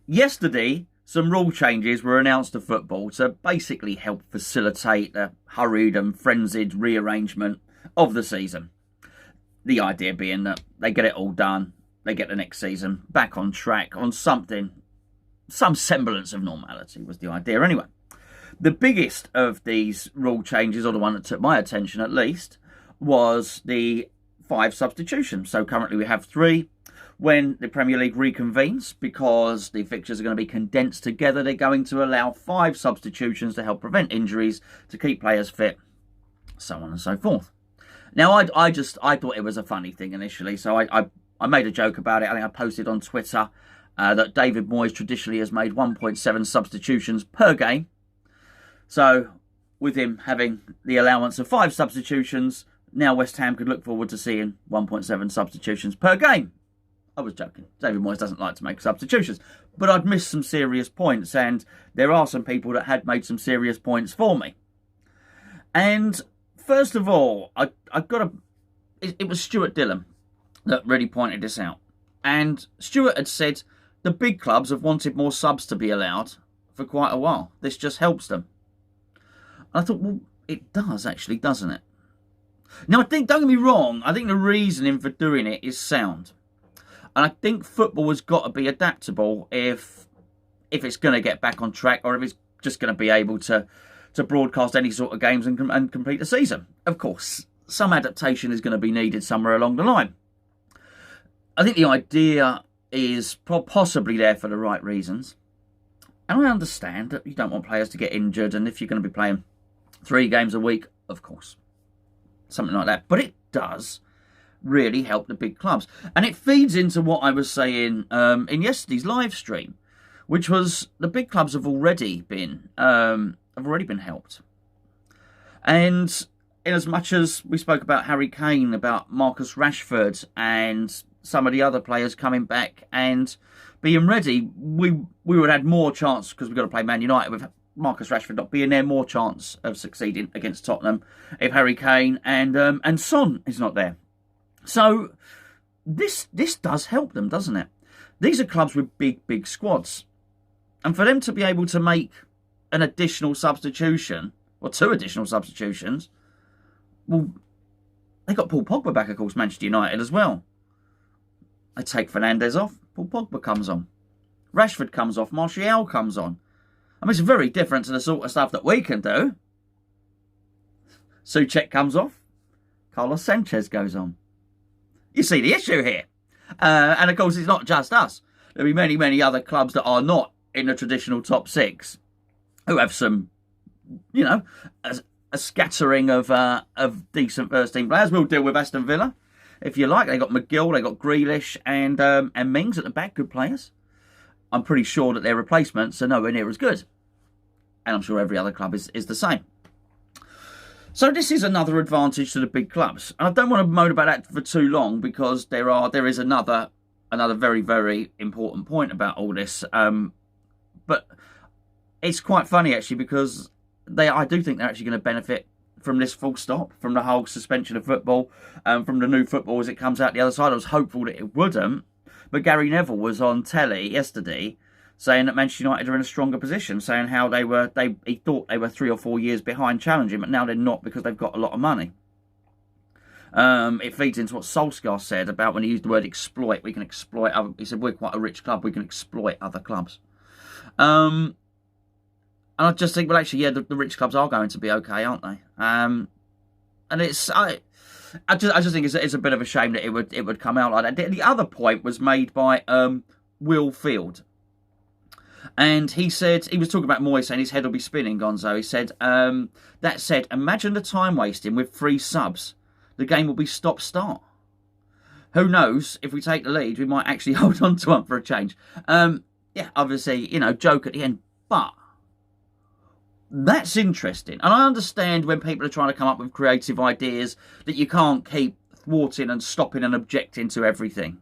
Yesterday, some rule changes were announced to football to basically help facilitate the hurried and frenzied rearrangement of the season. The idea being that they get it all done, they get the next season back on track on something, some semblance of normality was the idea anyway. The biggest of these rule changes, or the one that took my attention at least, was the 5 substitutions. So currently we have 3. When the Premier League reconvenes, because the fixtures are going to be condensed together, they're going to allow 5 substitutions to help prevent injuries, to keep players fit, so on and so forth. Now, I thought it was a funny thing initially, so I made a joke about it. I think I posted on Twitter that David Moyes traditionally has made 1.7 substitutions per game. So, with him having the allowance of 5 substitutions, now West Ham could look forward to seeing 1.7 substitutions per game. I was joking. David Moyes doesn't like to make substitutions. But I'd missed some serious points, and there are some people that had made some serious points for me. And first of all, it was Stuart Dillon that really pointed this out. And Stuart had said the big clubs have wanted more subs to be allowed for quite a while. This just helps them. And I thought, well, it does actually, doesn't it? Now, don't get me wrong, I think the reasoning for doing it is sound. And I think football has got to be adaptable if it's going to get back on track, or if it's just going to be able to broadcast any sort of games and complete the season. Of course, some adaptation is going to be needed somewhere along the line. I think the idea is possibly there for the right reasons. And I understand that you don't want players to get injured, and if you're going to be playing 3 games a week, of course, something like that. But it does really help the big clubs, and it feeds into what I was saying in yesterday's live stream, which was the big clubs have already been helped. And in as much as we spoke about Harry Kane, about Marcus Rashford, and some of the other players coming back and being ready, we would have had more chance, because we've got to play Man United with Marcus Rashford not being there, more chance of succeeding against Tottenham if Harry Kane and Son is not there. So this does help them, doesn't it? These are clubs with big squads. And for them to be able to make an additional substitution, or 2 additional substitutions, well, they got Paul Pogba back, of course, Manchester United as well. They take Fernandes off, Paul Pogba comes on. Rashford comes off, Martial comes on. I mean, it's very different to the sort of stuff that we can do. Souček comes off, Carlos Sanchez goes on. You see the issue here. And of course, it's not just us. There'll be many other clubs that are not in the traditional top 6 who have some, a scattering of decent first team players. We'll deal with Aston Villa, if you like. They got McGill, they got Grealish and Mings at the back, good players. I'm pretty sure that their replacements are nowhere near as good. And I'm sure every other club is the same. So this is another advantage to the big clubs. And I don't want to moan about that for too long, because there is another very, very important point about all this. But it's quite funny, actually, because I do think they're actually going to benefit from this full stop, from the whole suspension of football, from the new football as it comes out the other side. I was hopeful that it wouldn't. But Gary Neville was on telly yesterday saying that Manchester United are in a stronger position, saying how he thought they were 3 or 4 years behind challenging, but now they're not, because they've got a lot of money. It feeds into what Solskjaer said about when he used the word exploit. We can exploit other. He said we're quite a rich club. We can exploit other clubs. And I just think, well, actually, yeah, the rich clubs are going to be okay, aren't they? And I just think it's a bit of a shame that it would come out like that. The other point was made by Will Field. And he said, he was talking about Moyes saying his head will be spinning, Gonzo. He said, that said, imagine the time wasting with 3 subs. The game will be stop-start. Who knows, if we take the lead, we might actually hold on to one for a change. Yeah, obviously, joke at the end. But that's interesting. And I understand when people are trying to come up with creative ideas that you can't keep thwarting and stopping and objecting to everything.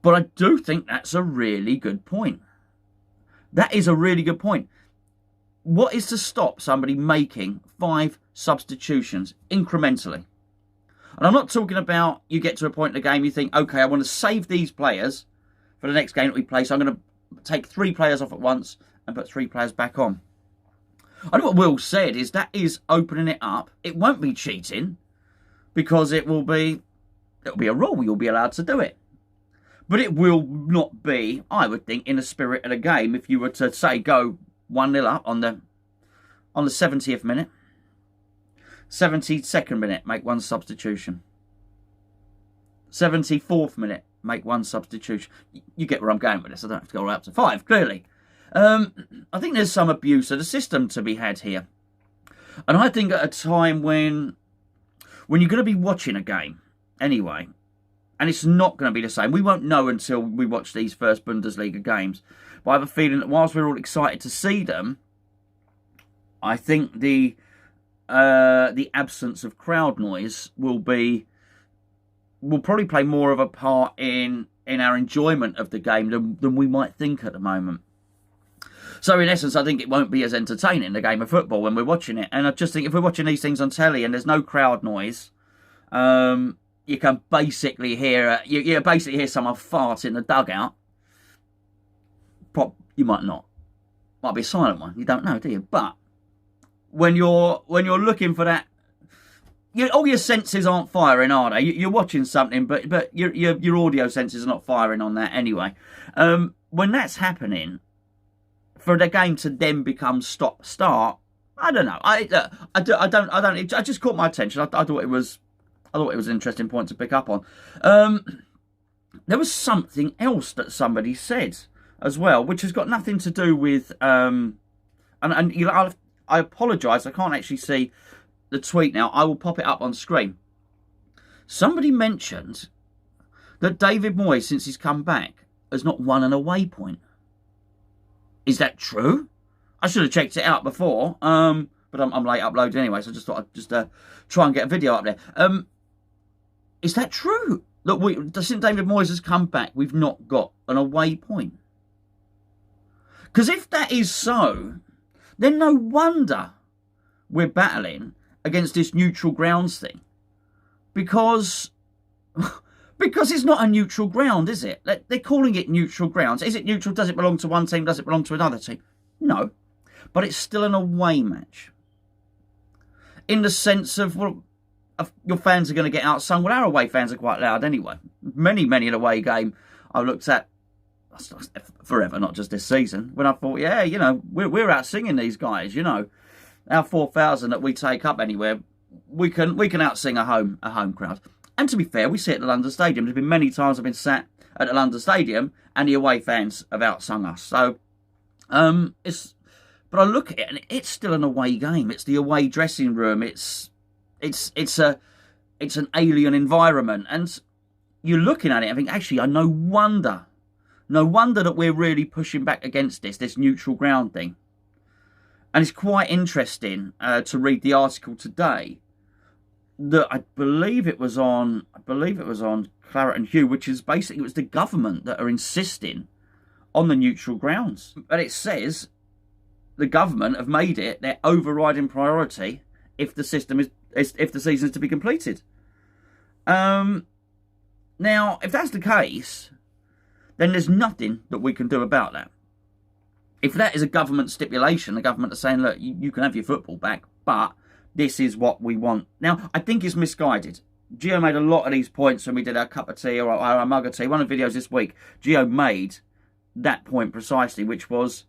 But I do think that's a really good point. That is a really good point. What is to stop somebody making 5 substitutions incrementally? And I'm not talking about you get to a point in the game you think, okay, I want to save these players for the next game that we play, so I'm going to take 3 players off at once and put 3 players back on. I know what Will said is that is opening it up. It won't be cheating because it'll be a rule. You'll be allowed to do it. But it will not be, I would think, in the spirit of the game if you were to, say, go 1-0 up on the 70th minute. 72nd minute, make 1 substitution. 74th minute, make 1 substitution. You get where I'm going with this. I don't have to go right up to 5, clearly. I think there's some abuse of the system to be had here. And I think at a time when you're going to be watching a game, anyway, and it's not going to be the same. We won't know until we watch these first Bundesliga games. But I have a feeling that whilst we're all excited to see them, I think the absence of crowd noise will probably play more of a part in our enjoyment of the game than we might think at the moment. So in essence, I think it won't be as entertaining, the game of football, when we're watching it. And I just think if we're watching these things on telly and there's no crowd noise, you can basically hear you basically hear someone fart in the dugout. You might not. Might be a silent one. You don't know, do you? But when you're looking for that, all your senses aren't firing, are they? You're watching something, but your audio senses are not firing on that anyway. When that's happening, for the game to then become stop-start, I don't know. I don't. It just caught my attention. I thought it was an interesting point to pick up on. There was something else that somebody said as well, which has got nothing to do with. I apologise. I can't actually see the tweet now. I will pop it up on screen. Somebody mentioned that David Moyes, since he's come back, has not won an away point. Is that true? I should have checked it out before, but I'm late uploading anyway, so I just thought I'd just try and get a video up there. Is that true? Look, since David Moyes has come back, we've not got an away point. Because if that is so, then no wonder we're battling against this neutral grounds thing. Because it's not a neutral ground, is it? They're calling it neutral grounds. Is it neutral? Does it belong to one team? Does it belong to another team? No. But it's still an away match. In the sense of, well, your fans are going to get outsung. Well, our away fans are quite loud anyway. Many an away game I looked at forever, not just this season, when I thought, yeah, we're out singing these guys, Our 4,000 that we take up anywhere, we can out sing a home crowd. And to be fair, we see it at the London Stadium. There's been many times I've been sat at the London Stadium and the away fans have outsung us. So, but I look at it and it's still an away game. It's the away dressing room. It's an alien environment. And you're looking at it and think, actually, no wonder that we're really pushing back against this neutral ground thing. And it's quite interesting to read the article today. That I believe it was on Claret and Hugh, which is basically it was the government that are insisting on the neutral grounds. But it says the government have made it their overriding priority if the season is to be completed. Now, if that's the case, then there's nothing that we can do about that. If that is a government stipulation, the government are saying, look, you can have your football back, but this is what we want. Now, I think it's misguided. Gio made a lot of these points when we did our cup of tea or our mug of tea. One of the videos this week, Gio made that point precisely, which was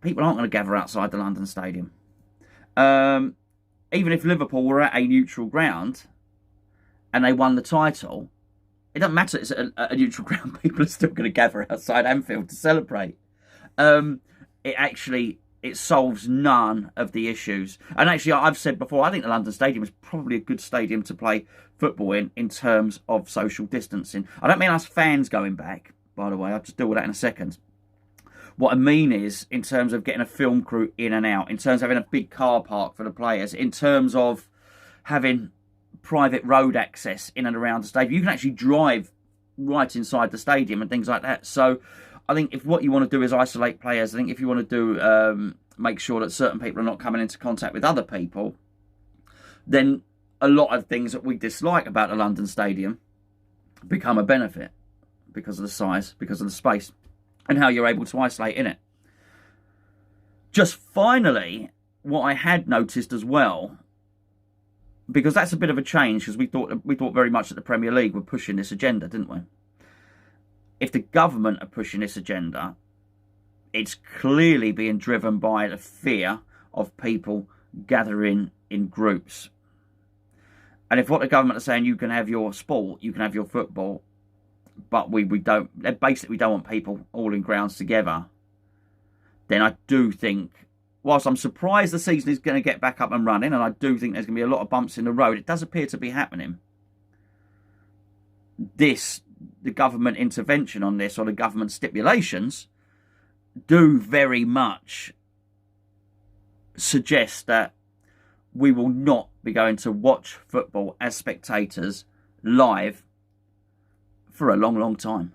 people aren't going to gather outside the London Stadium. Even if Liverpool were at a neutral ground and they won the title, it doesn't matter. It's a neutral ground. People are still going to gather outside Anfield to celebrate. It solves none of the issues. And actually, I've said before, I think the London Stadium is probably a good stadium to play football in terms of social distancing. I don't mean us fans going back, by the way. I'll just deal with that in a second. What I mean is, in terms of getting a film crew in and out, in terms of having a big car park for the players, in terms of having private road access in and around the stadium. You can actually drive right inside the stadium and things like that. So I think if what you want to do is isolate players, I think if you want to do make sure that certain people are not coming into contact with other people, then a lot of things that we dislike about the London Stadium become a benefit because of the size, because of the space. and how you're able to isolate in it. Just finally, what I had noticed as well, because that's a bit of a change, because we thought very much that the Premier League were pushing this agenda, didn't we? If the government are pushing this agenda, it's clearly being driven by the fear of people gathering in groups. And if what the government are saying, you can have your sport, you can have your football, but we don't, basically we don't want people all in grounds together, then I do think, whilst I'm surprised the season is going to get back up and running, and I do think there's going to be a lot of bumps in the road, it does appear to be happening. The government intervention on this, or the government stipulations, do very much suggest that we will not be going to watch football as spectators live for a long, long time.